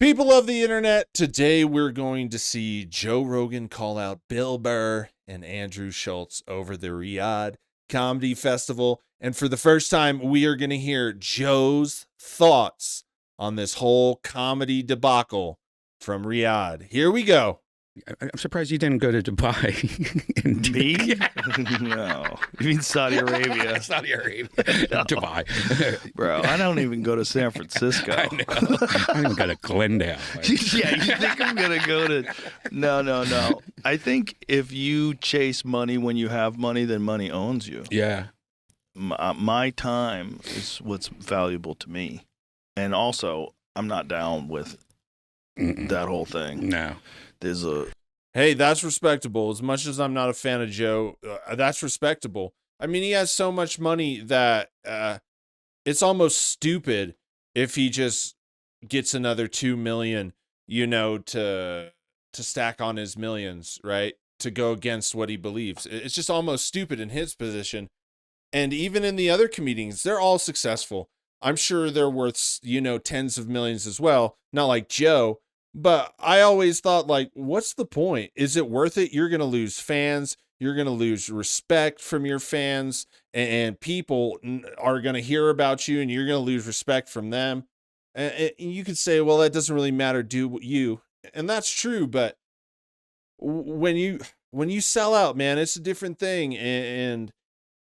People of the internet, today we're going to see Joe Rogan call out Bill Burr and Andrew Schulz over the Riyadh Comedy Festival. And for the first time, we are going to hear Joe's thoughts on this whole comedy debacle from Riyadh. Here we go. I'm surprised you didn't go to Dubai. Me? No. You mean Saudi Arabia? Saudi Arabia. No. Dubai. Bro, I don't even go to San Francisco. I know. I don't even go to Glendale. Yeah, you think I'm going to go to... No. I think if you chase money when you have money, then money owns you. Yeah. My time is what's valuable to me. And also, I'm not down with that whole thing. No. There's a... Hey, that's respectable. As much as I'm not a fan of Joe, that's respectable. I mean, he has so much money that it's almost stupid if he just gets another 2 million, to stack on his millions, right? To go against what he believes. It's just almost stupid in his position. And even in the other comedians, they're all successful. I'm sure they're worth, tens of millions as well. Not like Joe. But I always thought, like, what's the point? Is it worth it? You're going to lose fans. You're going to lose respect from your fans. And people are going to hear about you, and you're going to lose respect from them. And you could say, well, that doesn't really matter, do you? And that's true. But when you sell out, man, it's a different thing. And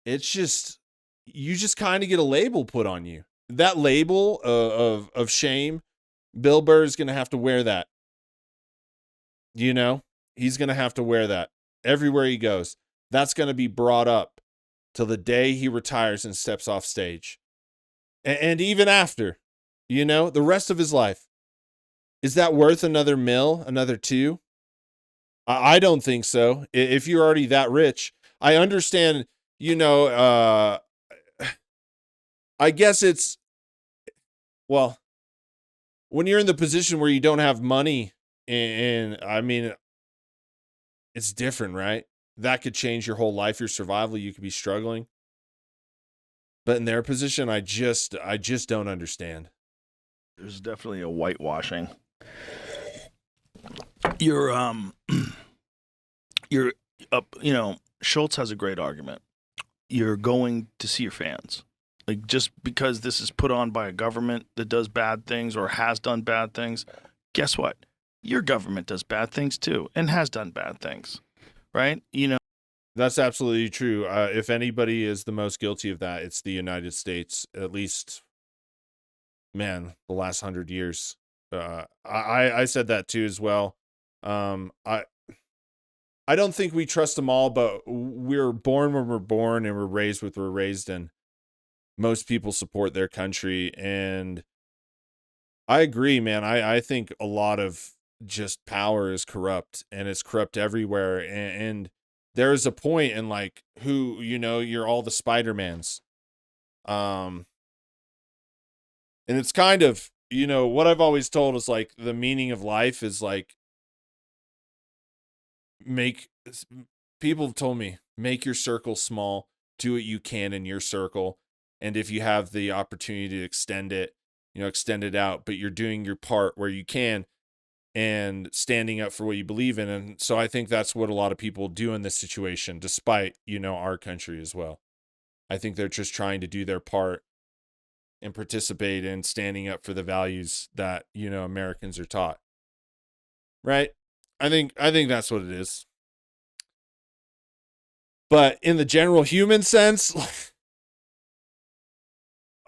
it's just, you just kind of get a label put on you. That label of shame, Bill Burr is going to have to wear that. He's going to have to wear that everywhere he goes. That's going to be brought up till the day he retires and steps off stage. And even after, the rest of his life. Is that worth another mil, another 2? I don't think so. If you're already that rich, I understand, I guess it's, well, when you're in the position where you don't have money, and I mean, it's different, right? That could change your whole life, your survival. You could be struggling. But in their position, I just don't understand. There's definitely a whitewashing. You're up, Schulz has a great argument. You're going to see your fans. Like, just because this is put on by a government that does bad things or has done bad things, guess what? Your government does bad things too and has done bad things, right? That's absolutely true. If anybody is the most guilty of that, it's the United States, at least, man, the last 100 years. I said that too as well. I don't think we trust them all, but we're born when we're born and we're raised what we're raised in. Most people support their country, and I agree, man. I think a lot of just power is corrupt, and it's corrupt everywhere. And there's a point in, like, who, you're all the Spider-Mans. And it's kind of, what I've always told is, like, the meaning of life is, like, people have told me, make your circle small, do what you can in your circle. And if you have the opportunity to extend it out, but you're doing your part where you can and standing up for what you believe in. And so I think that's what a lot of people do in this situation, despite, our country as well. I think they're just trying to do their part and participate in standing up for the values that, Americans are taught. Right? I think that's what it is. But in the general human sense,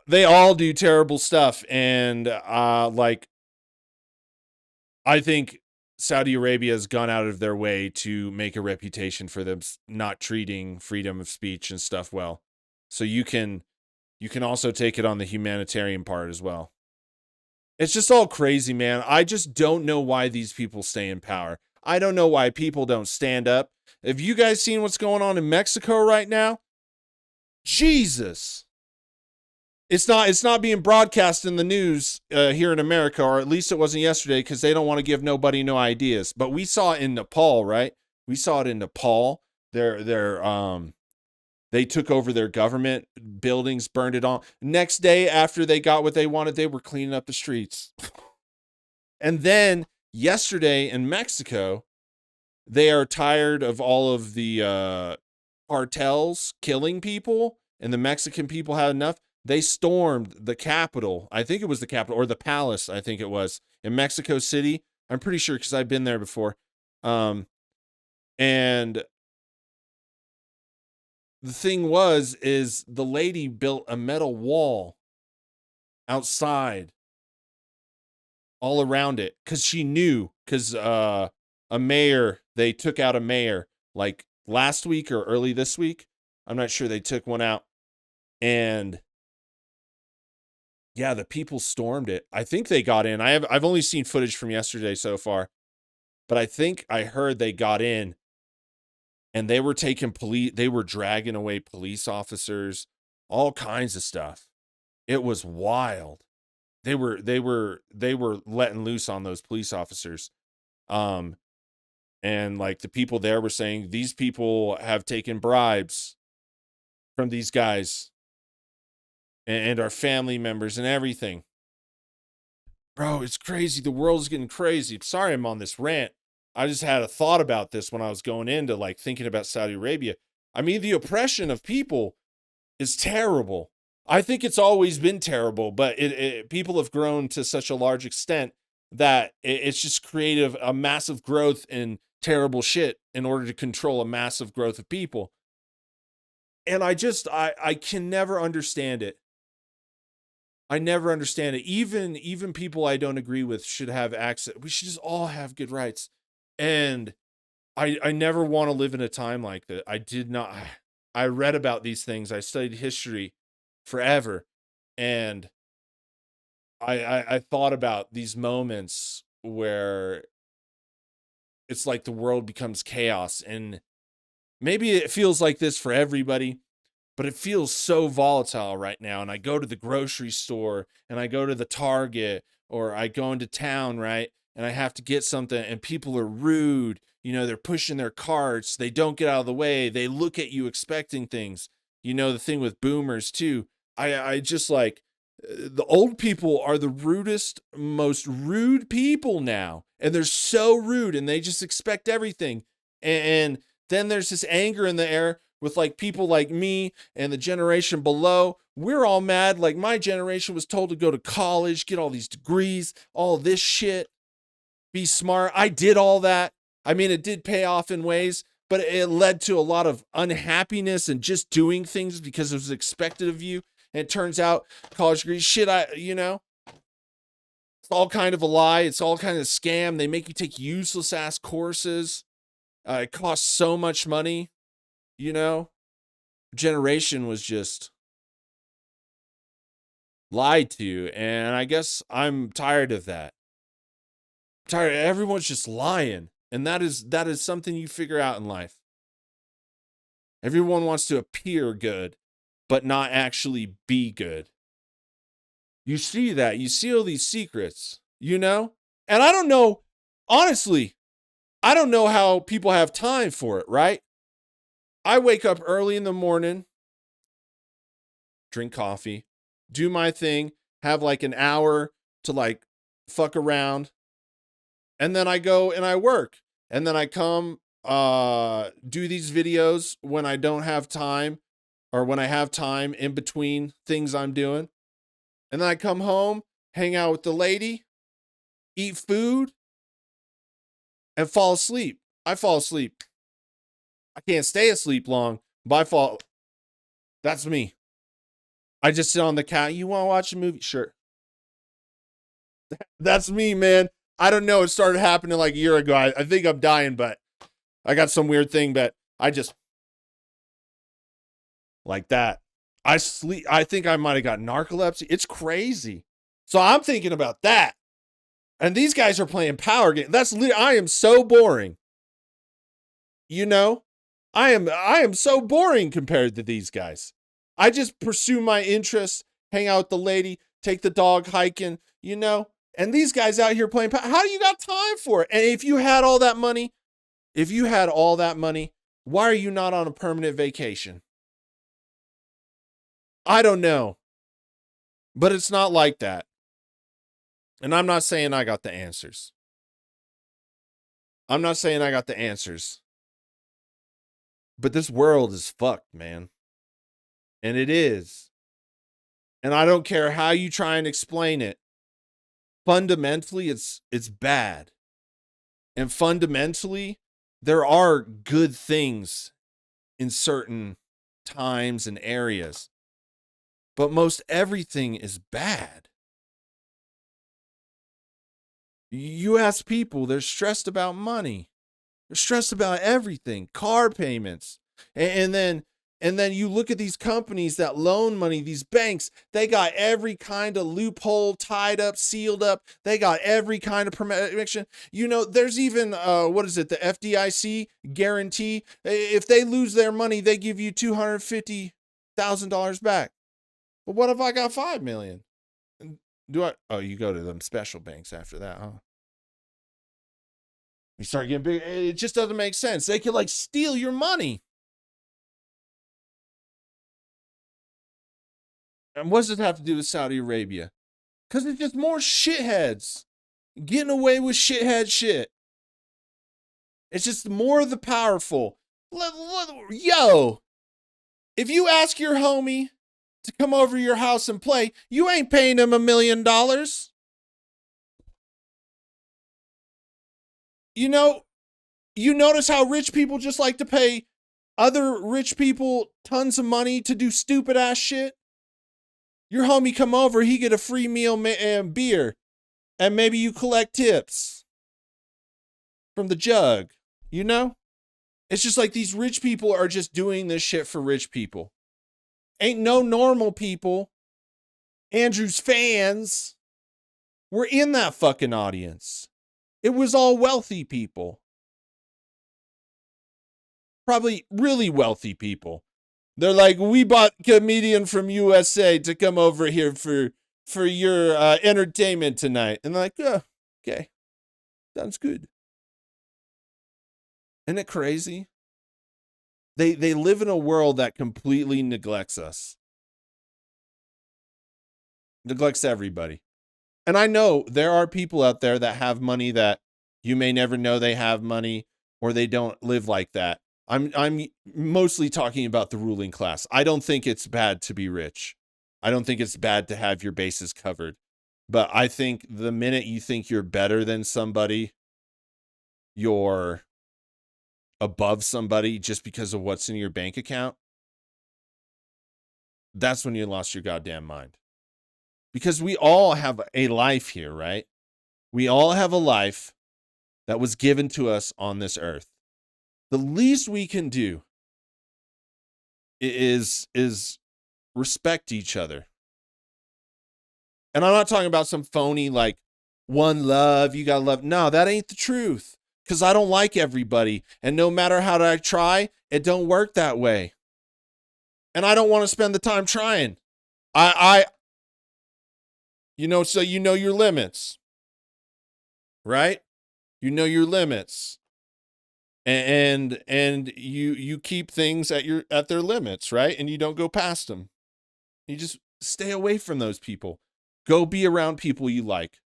they all do terrible stuff. And I think Saudi Arabia has gone out of their way to make a reputation for them not treating freedom of speech and stuff well. So you can also take it on the humanitarian part as well. It's just all crazy, man. I just don't know why these people stay in power. I don't know why people don't stand up. Have you guys seen what's going on in Mexico right now? Jesus. It's not being broadcast in the news here in America, or at least it wasn't yesterday, because they don't want to give nobody no ideas. But we saw it in Nepal, right? We saw it in Nepal. They took over their government buildings, burned it all. Next day, after they got what they wanted, they were cleaning up the streets. And then yesterday in Mexico, they are tired of all of the cartels killing people, and the Mexican people had enough. They stormed the Capitol. I think it was the Capitol or the Palace. I think it was in Mexico City. I'm pretty sure because I've been there before. And the thing is the lady built a metal wall outside all around it because she knew, because a mayor, they took out a mayor like last week or early this week. I'm not sure. They took one out, and yeah, the people stormed it. I think they got in. I've only seen footage from yesterday so far, but I think I heard they got in, and they were they were dragging away police officers, all kinds of stuff. It was wild. They were letting loose on those police officers. And like the people there were saying, these people have taken bribes from these guys and our family members and everything. Bro, it's crazy. The world's getting crazy. Sorry I'm on this rant. I just had a thought about this when I was going into like thinking about Saudi Arabia. I mean, the oppression of people is terrible. I think it's always been terrible, but people have grown to such a large extent that it's just created a massive growth in terrible shit in order to control a massive growth of people. And I can never understand it. I never understand it. Even people I don't agree with should have access. We should just all have good rights. And I never want to live in a time like that. I read about these things. I studied history forever. And I thought about these moments where it's like the world becomes chaos. And maybe it feels like this for everybody, but it feels so volatile right now. And I go to the grocery store and I go to the Target or I go into town, right? And I have to get something and people are rude. You know, they're pushing their carts. They don't get out of the way. They look at you expecting things. You know, the thing with boomers too. I just like, the old people are the rudest, most rude people now. And they're so rude and they just expect everything. And then there's this anger in the air with like people like me and the generation below. We're all mad. Like my generation was told to go to college, get all these degrees, all this shit, be smart. I did all that. I mean, it did pay off in ways, but it led to a lot of unhappiness and just doing things because it was expected of you. And it turns out college degrees, shit, it's all kind of a lie. It's all kind of a scam. They make you take useless ass courses. It costs so much money, you know. Generation was just lied to, and I guess I'm tired of that. Tired. Everyone's just lying, and that is something you figure out in life. Everyone wants to appear good, but not actually be good. You see that. You see all these secrets, you know? And I don't know, honestly, I don't know how people have time for it, right? I wake up early in the morning, drink coffee, do my thing, have like an hour to like fuck around, and then I go and I work. And then I come do these videos when I don't have time, or when I have time in between things I'm doing. And then I come home, hang out with the lady, eat food, and fall asleep. I fall asleep. I can't stay asleep long, but I fall. That's me. I just sit on the couch. You want to watch a movie? Sure. That's me, man. I don't know. It started happening like a year ago. I think I'm dying, but I got some weird thing, but I just like that. I sleep. I think I might have got narcolepsy. It's crazy. So I'm thinking about that. And these guys are playing power games. I am so boring. You know, I am so boring compared to these guys. I just pursue my interests, hang out with the lady, take the dog hiking, you know, and these guys out here playing power. How do you got time for it? And if you had all that money, why are you not on a permanent vacation? I don't know, but it's not like that. And I'm not saying I got the answers. I'm not saying I got the answers. But this world is fucked, man. And it is. And I don't care how you try and explain it. Fundamentally, it's bad. And fundamentally, there are good things in certain times and areas. But most everything is bad. You ask people, they're stressed about money. They're stressed about everything, car payments. And then you look at these companies that loan money, these banks, they got every kind of loophole tied up, sealed up. They got every kind of permission. You know, there's even, the FDIC guarantee. If they lose their money, they give you $250,000 back. But what if I got $5 million? You go to them special banks after that, huh? You start getting big. It just doesn't make sense. They could steal your money. And what does it have to do with Saudi Arabia? Because it's just more shitheads getting away with shithead shit. It's just more of the powerful. Yo, if you ask your homie to come over to your house and play, you ain't paying him $1 million. You know, you notice how rich people just like to pay other rich people tons of money to do stupid ass shit? Your homie come over, he get a free meal and beer, and maybe you collect tips from the jug, you know? It's just like these rich people are just doing this shit for rich people. Ain't no normal people. Andrew's fans were in that fucking audience. It was all wealthy people. Probably really wealthy people. They're like, we bought comedian from USA to come over here for your entertainment tonight. And they're like, oh, okay. Sounds good. Isn't it crazy? They live in a world that completely neglects us. Neglects everybody. And I know there are people out there that have money that you may never know they have money, or they don't live like that. I'm mostly talking about the ruling class. I don't think it's bad to be rich. I don't think it's bad to have your bases covered. But I think the minute you think you're better than somebody, you're above somebody just because of what's in your bank account, that's when you lost your goddamn mind. Because we all have a life here, right? We all have a life that was given to us on this earth. The least we can do is respect each other. And I'm not talking about some phony one love, you gotta love. No, that ain't the truth. Because I don't like everybody. And no matter how I try, it don't work that way. And I don't want to spend the time trying. So you know your limits. Right? You know your limits. And you keep things at their limits, right? And you don't go past them. You just stay away from those people. Go be around people you like.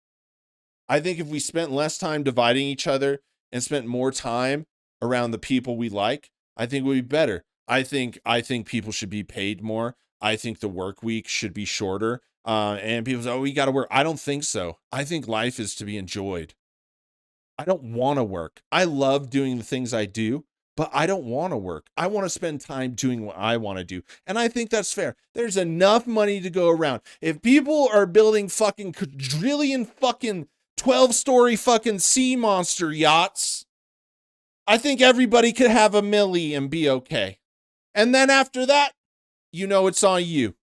I think if we spent less time dividing each other and spent more time around the people we like, I think it would be better. I think people should be paid more. I think the work week should be shorter. And people say, oh, we got to work. I don't think so. I think life is to be enjoyed. I don't want to work. I love doing the things I do, but I don't want to work. I want to spend time doing what I want to do. And I think that's fair. There's enough money to go around. If people are building fucking quadrillion fucking 12-story fucking sea monster yachts, I think everybody could have $1 million and be okay. And then after that, it's on you.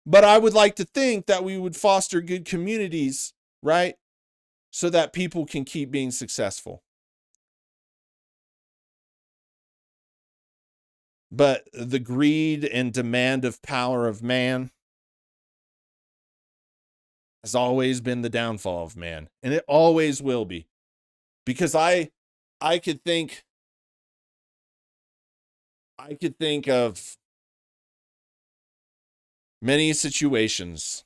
But I would like to think that we would foster good communities, right? So that people can keep being successful. But the greed and demand of power of man has always been the downfall of man. And it always will be. Because I could think of many situations,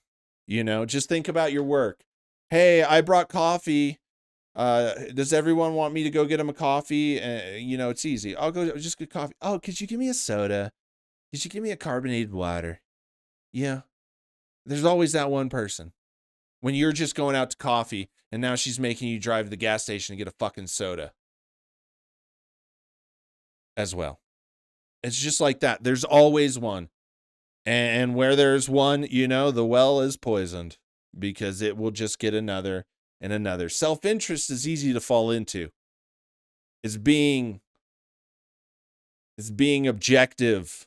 just think about your work. hey, I brought coffee. Does everyone want me to go get him a coffee? It's easy. I'll go just get coffee. Oh, could you give me a soda? Could you give me a carbonated water? Yeah. There's always that one person. When you're just going out to coffee and now she's making you drive to the gas station to get a fucking soda as well. It's just like that. There's always one. And where there's one, the well is poisoned because it will just get another and another. Self-interest is easy to fall into. It's being objective.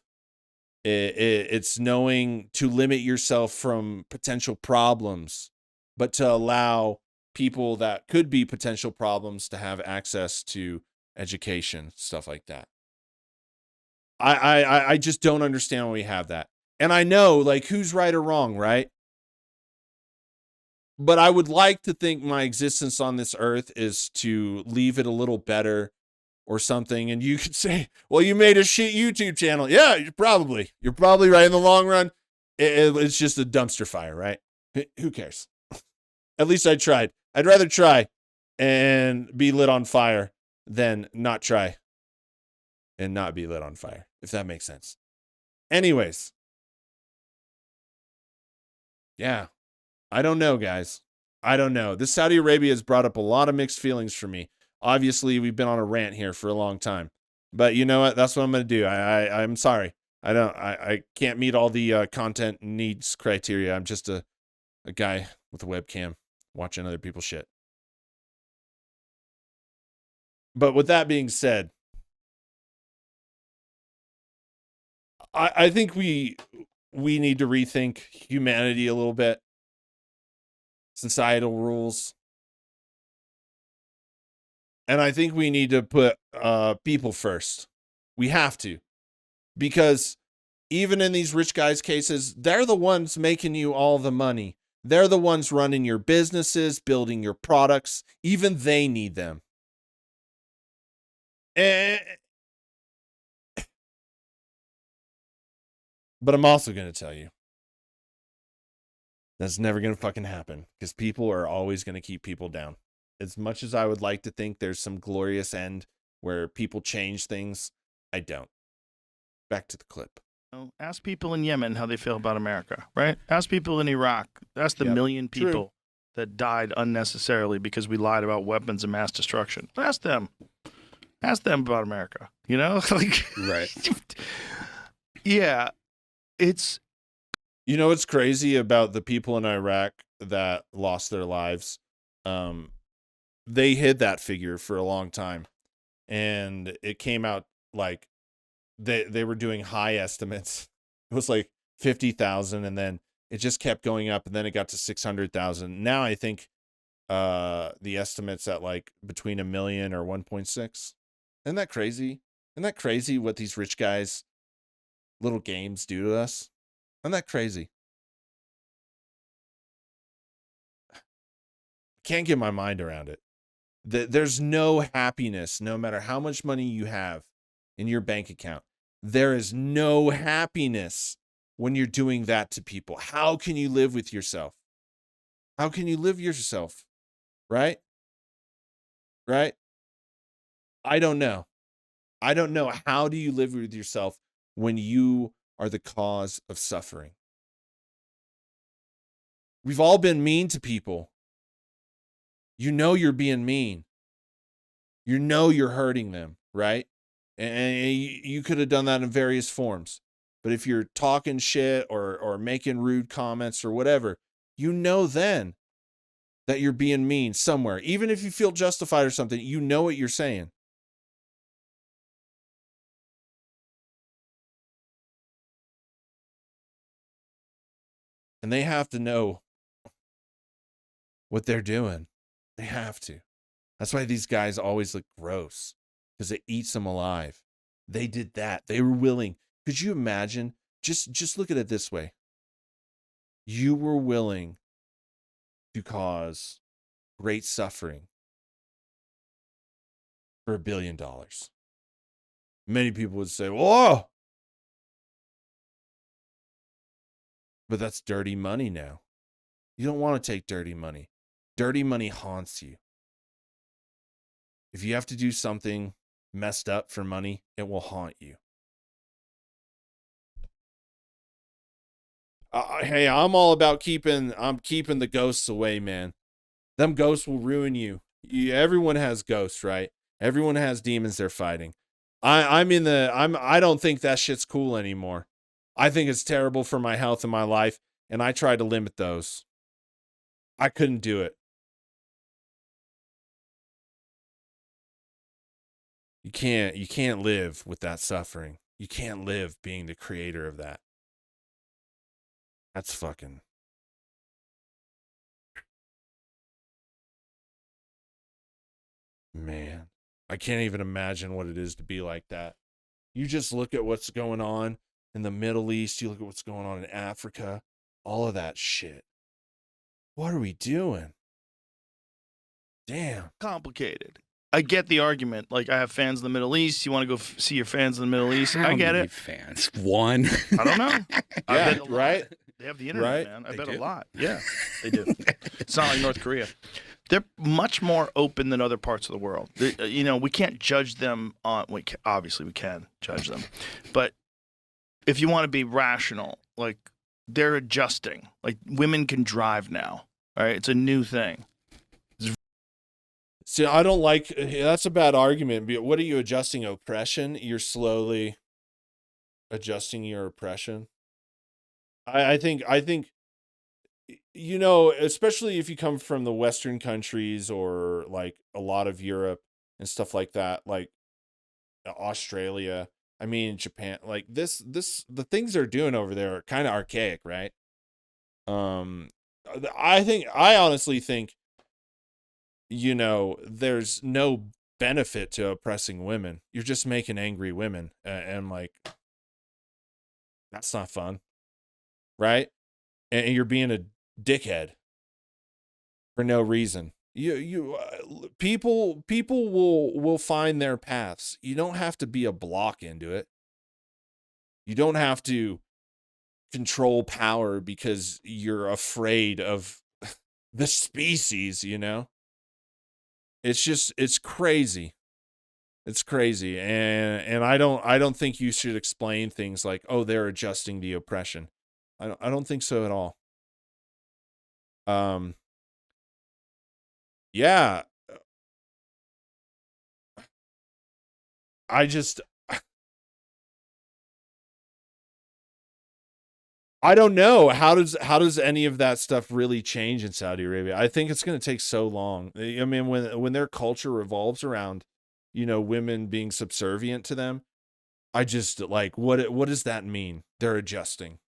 It's knowing to limit yourself from potential problems, but to allow people that could be potential problems to have access to education, stuff like that. I just don't understand why we have that. And I know, like, who's right or wrong, right? But I would like to think my existence on this earth is to leave it a little better or something. And you could say, well, you made a shit YouTube channel. Yeah, you're probably right in the long run. It's just a dumpster fire, right? Who cares? At least I tried. I'd rather try and be lit on fire than not try and not be lit on fire, if that makes sense. Anyways. Yeah. I don't know, guys. I don't know. This Saudi Arabia has brought up a lot of mixed feelings for me. Obviously, we've been on a rant here for a long time. But you know what? That's what I'm going to do. I'm sorry. I can't meet all the content needs criteria. I'm just a guy with a webcam watching other people's shit. But with that being said, I think we need to rethink humanity a little bit. Societal rules. And I think we need to put people first. We have to. Because even in these rich guys' cases, they're the ones making you all the money. They're the ones running your businesses, building your products. Even they need them. But I'm also going to tell you, that's never going to fucking happen because people are always going to keep people down. As much as I would like to think there's some glorious end where people change things, I don't. Back to the clip. Ask people in Yemen how they feel about America, right? Ask people in Iraq. Ask the million people that died unnecessarily because we lied about weapons of mass destruction. Ask them. Ask them about America. Like, Right. Yeah. It's. You know what's crazy about the people in Iraq that lost their lives? They hid that figure for a long time. And it came out like they were doing high estimates. It was like 50,000, and then it just kept going up, and then it got to 600,000. Now I think the estimate's at like between 1 million or 1.6. Isn't that crazy? Isn't that crazy what these rich guys' little games do to us? Isn't that crazy? Can't get my mind around it. There's no happiness, no matter how much money you have in your bank account. There is no happiness when you're doing that to people. How can you live with yourself? How can you live with yourself? Right? Right? I don't know. I don't know. How do you live with yourself when you are the cause of suffering? We've all been mean to people. You know you're being mean. You know you're hurting them, right? And you could have done that in various forms. But if you're talking shit or making rude comments or whatever, you know then that you're being mean somewhere. Even if you feel justified or something, you know what you're saying. And they have to know what they're doing. They have to. That's why these guys always look gross, because it eats them alive. They did that. They were willing. Could you imagine? Just look at it this way. You were willing to cause great suffering for $1 billion. Many people would say, whoa. But that's dirty money now. You don't want to take dirty money. Dirty money haunts you. If you have to do something messed up for money, it will haunt you. Hey, I'm all about keeping the ghosts away, man. Them ghosts will ruin you. Everyone has ghosts, right? Everyone has demons they're fighting. I don't think that shit's cool anymore. I think it's terrible for my health and my life, and I try to limit those. I couldn't do it. You can't live with that suffering. You can't live being the creator of that. That's fucking... Man, I can't even imagine what it is to be like that. You just look at what's going on in the Middle East, you look at what's going on in Africa, all of that shit. What are we doing? Damn. Complicated. I get the argument. Like, I have fans in the Middle East. You want to go see your fans in the Middle East? How I get many it. fans? One. I don't know. I Yeah, bet a lot. right? They have the internet, Right? man. I They bet do? a lot. Yeah, they do. It's not like North Korea. They're much more open than other parts of the world. You know, we can't judge them on. Obviously, we can judge them, but if you want to be rational, like, they're adjusting. Like, women can drive now. All right, it's a new thing. See, I don't like... That's a bad argument. But what are you adjusting? Oppression? You're slowly adjusting your oppression. I think, you know, especially if you come from the Western countries or like a lot of Europe and stuff like that, like Australia, I mean, Japan, like the things they're doing over there are kind of archaic, right? I honestly think, you know, there's no benefit to oppressing women. You're just making angry women. And like, that's not fun. Right? And you're being a dickhead for no reason. People will find their paths. You don't have to be a block into it. You don't have to control power because you're afraid of the species, you know? It's crazy. It's crazy. And I don't think you should explain things like, "Oh, they're adjusting the oppression." I don't think so at all. Yeah. I just... I don't know. How does any of that stuff really change in Saudi Arabia? I think it's going to take so long. I mean, when their culture revolves around, you know, women being subservient to them, I just like, what does that mean? They're adjusting.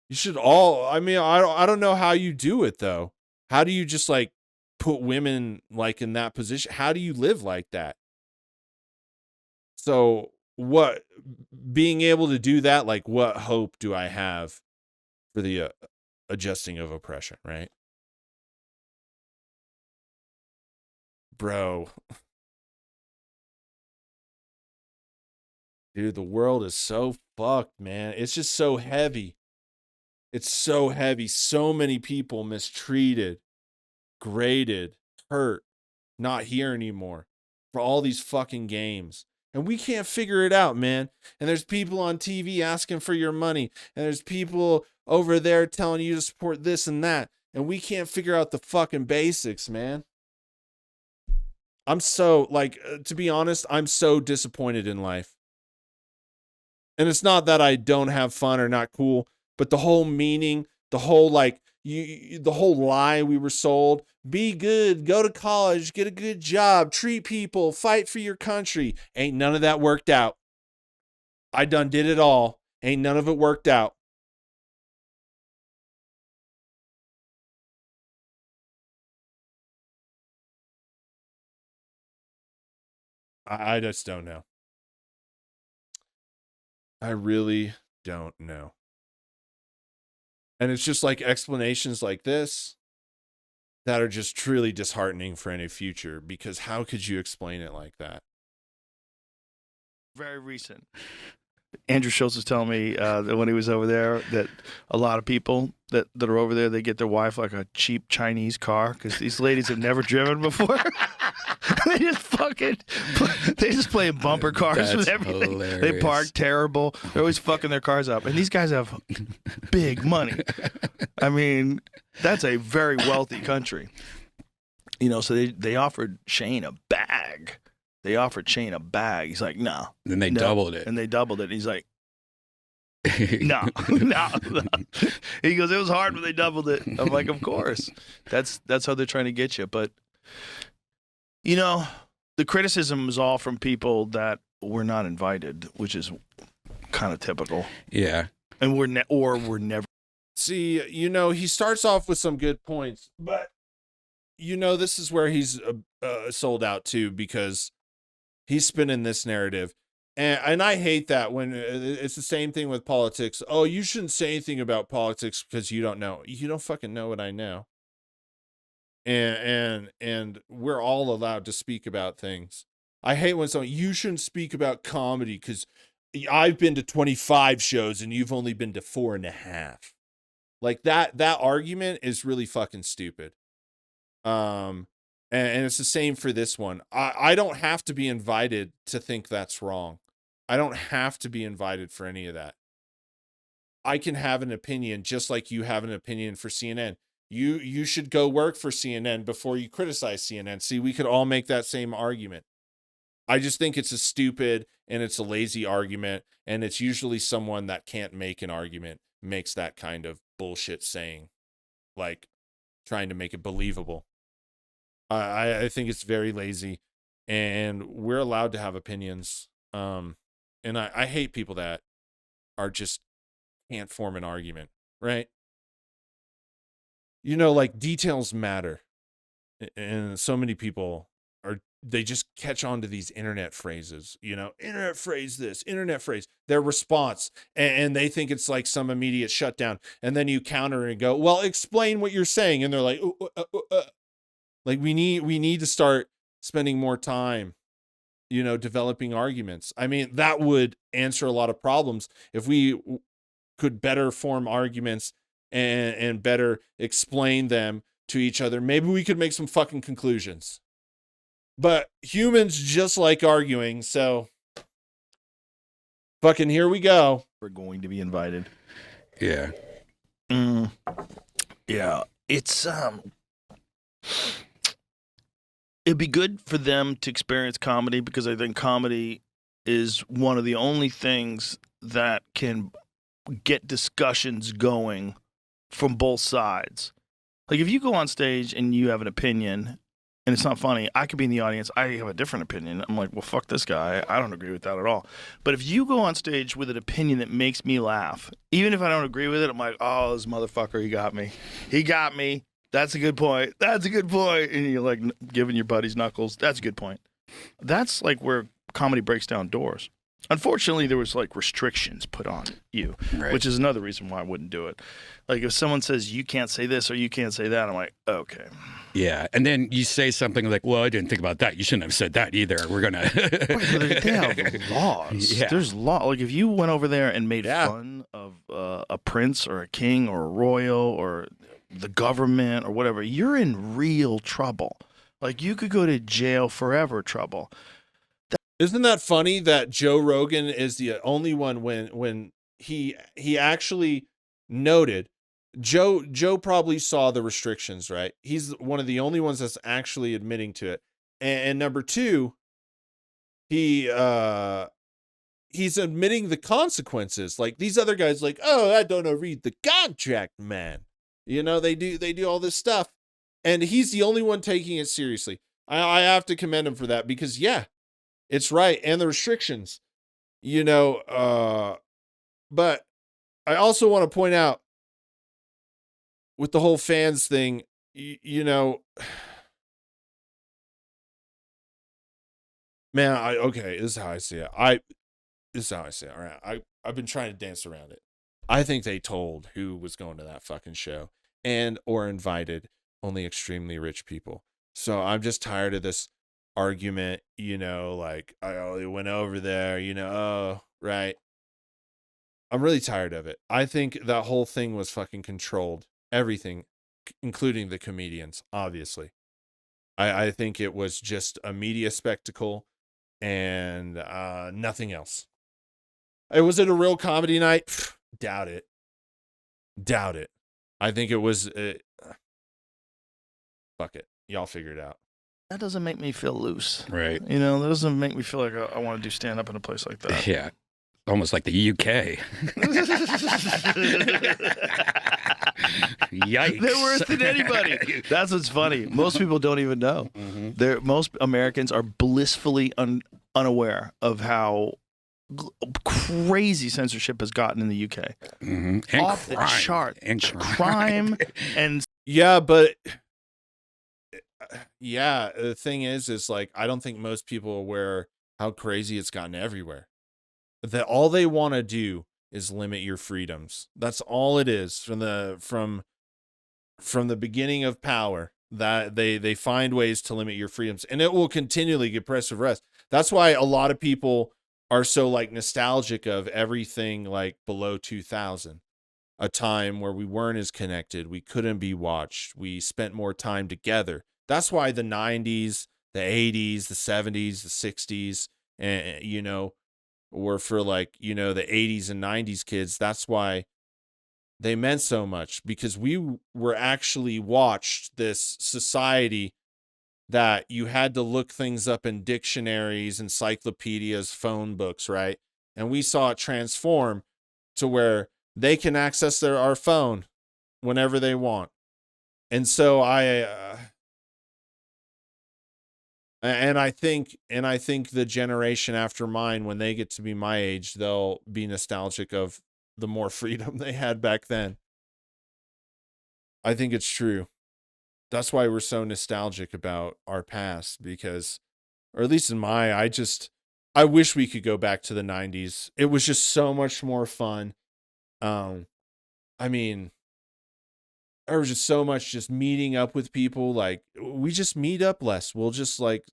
You should all... I mean, I don't know how you do it though. How do you just like put women like in that position? How do you live like that? So what, being able to do that, like, what hope do I have for the adjusting of oppression, right? Bro. Dude, the world is so fucked, man. It's just so heavy. It's so heavy. So many people mistreated, graded, hurt, not here anymore for all these fucking games. And we can't figure it out, man. And there's people on TV asking for your money. And there's people over there telling you to support this and that. And we can't figure out the fucking basics, man. I'm so, like, to be honest, I'm so disappointed in life. And it's not that I don't have fun or not cool, but the whole meaning, the whole, like, the whole lie we were sold: be good, go to college, get a good job, treat people, fight for your country. Ain't none of that worked out. I done did it all. Ain't none of it worked out. I just don't know. I really don't know. And it's just like explanations like this that are just truly disheartening for any future, because how could you explain it like that? Very recent. Andrew Schulz was telling me that when he was over there, that a lot of people that are over there, they get their wife like a cheap Chinese car because these ladies have never driven before. They just play bumper cars with That's everything. hilarious. They park terrible. They're always fucking their cars up. And these guys have big money. I mean, that's a very wealthy country. You know, so they offered Shane a bag. He's like, no. Then they doubled it. And they doubled it. He's like, no. He goes, it was hard, but they doubled it. I'm like, of course. That's how they're trying to get you. But, you know, the criticism is all from people that were not invited, which is kind of typical. Yeah. And we're never. See, you know, he starts off with some good points, but, you know, this is where he's sold out too, because he's spinning this narrative. And I hate that when it's the same thing with politics. Oh, you shouldn't say anything about politics because you don't know. You don't fucking know what I know. And we're all allowed to speak about things. I hate when someone, you shouldn't speak about comedy because I've been to 25 shows and you've only been to 4.5. Like that argument is really fucking stupid. And it's the same for this one. I don't have to be invited to think that's wrong. I don't have to be invited for any of that. I can have an opinion just like you have an opinion for CNN. You should go work for CNN before you criticize CNN. See, we could all make that same argument. I just think it's a stupid and it's a lazy argument, and it's usually someone that can't make an argument makes that kind of bullshit saying, like trying to make it believable. I think it's very lazy, and we're allowed to have opinions. And I hate people that are just can't form an argument, right? You know, like details matter. And so many people they just catch on to these internet phrases, you know, internet phrase this, internet phrase, their response. And they think it's like some immediate shutdown. And then you counter and go, well, explain what you're saying. And they're like, like we need to start spending more time, you know, developing arguments. I mean, that would answer a lot of problems if we could better form arguments and better explain them to each other. Maybe we could make some fucking conclusions. But humans just like arguing, so fucking here we go. We're going to be invited. Yeah. Yeah. It's it'd be good for them to experience comedy, because I think comedy is one of the only things that can get discussions going from both sides. Like if you go on stage and you have an opinion and it's not funny, I could be in the audience, I have a different opinion. I'm like, well, fuck this guy. I don't agree with that at all. But if you go on stage with an opinion that makes me laugh, even if I don't agree with it, I'm like, oh, this motherfucker, he got me. He got me. That's a good point. That's a good point. And you're like giving your buddies knuckles. That's a good point. That's like where comedy breaks down doors. Unfortunately, there was like restrictions put on you, right, which is another reason why I wouldn't do it. Like if someone says you can't say this or you can't say that, I'm like, okay. Yeah, and then you say something like, well, I didn't think about that. You shouldn't have said that either. We're going to... They have laws. Yeah. There's law. Like if you went over there and made fun of a prince or a king or a royal or the government or whatever, you're in real trouble. Like you could go to jail forever trouble. Isn't that funny that Joe Rogan is the only one when he actually noted, Joe probably saw the restrictions, right? He's one of the only ones that's actually admitting to it. And number two, he's admitting the consequences. Like these other guys like, oh, I don't know, read the contract, man. You know, they do all this stuff. And he's the only one taking it seriously. I have to commend him for that because yeah, it's right. And the restrictions, you know, but I also want to point out with the whole fans thing, you know, man, okay, this is how I see it. This is how I see it. All right. I've been trying to dance around it. I think they told who was going to that fucking show and or invited only extremely rich people. So I'm just tired of this argument, you know, like I only went over there, you know, oh, right. I'm really tired of it. I think that whole thing was fucking controlled. Everything, including the comedians, obviously. I think it was just a media spectacle and nothing else. Was it a real comedy night? Pfft, doubt it. Doubt it. I think it was. Fuck it. Y'all figure it out. That doesn't make me feel loose. Right. You know, that doesn't make me feel like I want to do stand up in a place like that. Yeah. Almost like the UK. Yikes. They're worse than anybody. That's what's funny. Most people don't even know. Most Americans are blissfully unaware of how crazy censorship has gotten in the UK. And off the chart. And crime and yeah, but yeah, the thing is like I don't think most people are aware how crazy it's gotten everywhere. That all they want to do is limit your freedoms. That's all it is from the beginning of power. That they find ways to limit your freedoms, and it will continually get oppressive rest. That's why a lot of people are so like nostalgic of everything like below 2000, a time where we weren't as connected, we couldn't be watched, we spent more time together. That's why the 90s, the 80s, the 70s, the 60s, and you know, or for like, you know, the 80s and 90s kids, that's why they meant so much, because we were actually watched this society that you had to look things up in dictionaries, encyclopedias, phone books, right? And we saw it transform to where they can access our phone whenever they want. And so I think the generation after mine, when they get to be my age, they'll be nostalgic of the more freedom they had back then. I think it's true. That's why we're so nostalgic about our past, because, or at least in I wish we could go back to the 90s. It was just so much more fun. I mean, there was just so much just meeting up with people. Like, we just meet up less. We'll just like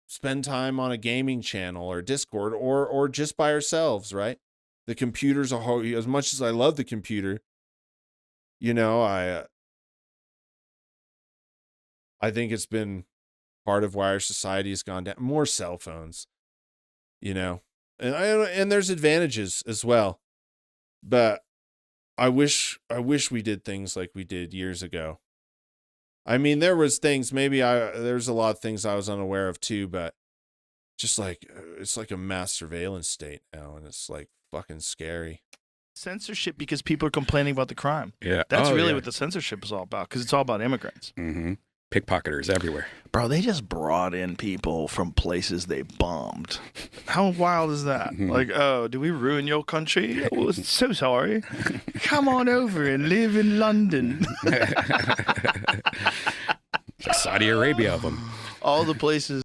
spend time on a gaming channel or Discord or just by ourselves, right? The computers are, as much as I love the computer, you know, I think it's been part of why our society has gone down. More cell phones, you know, and there's advantages as well, but I wish we did things like we did years ago. I mean, there was things, there's a lot of things I was unaware of too, but just like, it's like a mass surveillance state now, and it's like fucking scary. Censorship because people are complaining about the crime. Yeah. That's really what the censorship is all about, because it's all about immigrants. Pickpocketers everywhere. Bro, they just brought in people from places they bombed. How wild is that? Like, oh, did we ruin your country? Oh, so sorry. Come on over and live in London. Saudi Arabia of them. All the places.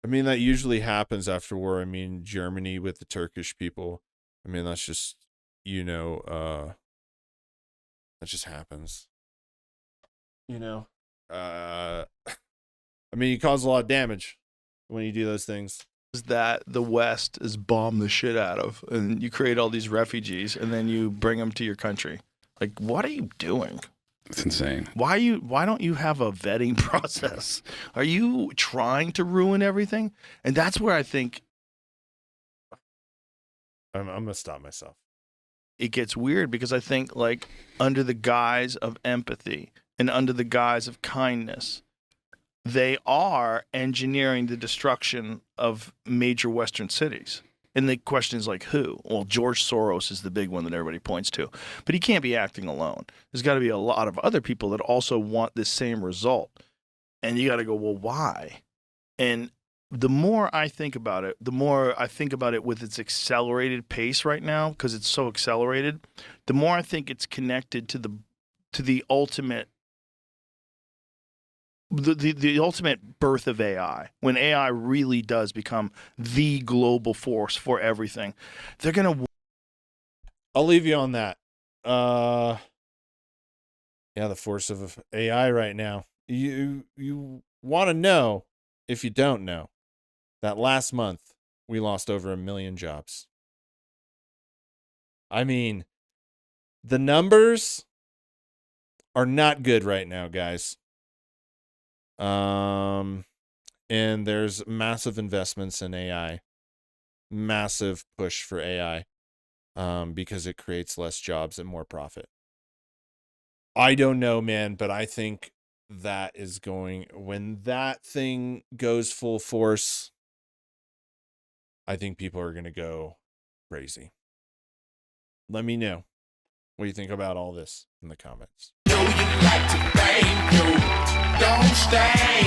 I mean, that usually happens after war. I mean, Germany with the Turkish people. I mean, that's just, you know, that just happens. You know? I mean, you cause a lot of damage when you do those things. That the West is bombed the shit out of, and you create all these refugees, and then you bring them to your country. Like, what are you doing? It's insane. Why don't you have a vetting process? Are you trying to ruin everything? And that's where I think I'm gonna stop myself. It gets weird, because I think, like, under the guise of empathy and under the guise of kindness, they are engineering the destruction of major Western cities. And the question is, like, who? Well, George Soros is the big one that everybody points to. But he can't be acting alone. There's got to be a lot of other people that also want this same result. And you got to go, well, why? And the more I think about it, the more I think about it with its accelerated pace right now, because it's so accelerated, the more I think it's connected to the ultimate the ultimate birth of AI. When AI really does become the global force for everything, they're gonna. I'll leave you on that. Yeah, the force of AI right now. You want to know, if you don't know, that last month we lost over 1 million jobs. I mean, the numbers are not good right now, guys. And there's massive investments in AI, massive push for AI, because it creates less jobs and more profit. I don't know, man, but I think that is going, when that thing goes full force, I think people are going to go crazy. Let me know what you think about all this in the comments. Don't stay.